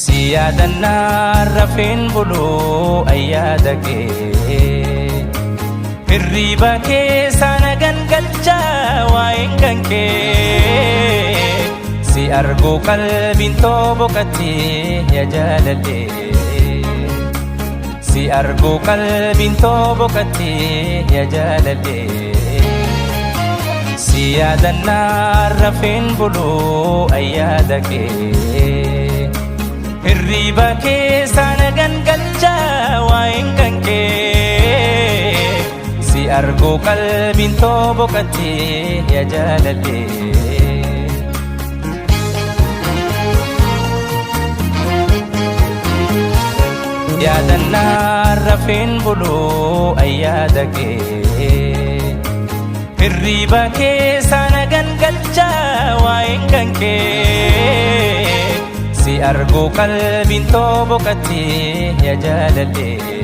si yaadannaa rafeen buluu ayyaada kee hirriba keessa na gangalchaa waa'een kan kee si argu qalbiin boqattee yaa jaalallee si argu qalbiin boqattee yaa jaalallee si yaadannaa rafeen buluu ayyaada kee hirriba keessa na gangalchaa waa'een kan kee si argu qalbiin boqattee yaa jaalallee yaadannaa rafeen buluu ayyaada kee hirriba keessa na gangalchaa waa'een kan kee si argu qalbiin boqattee yaa jaalallee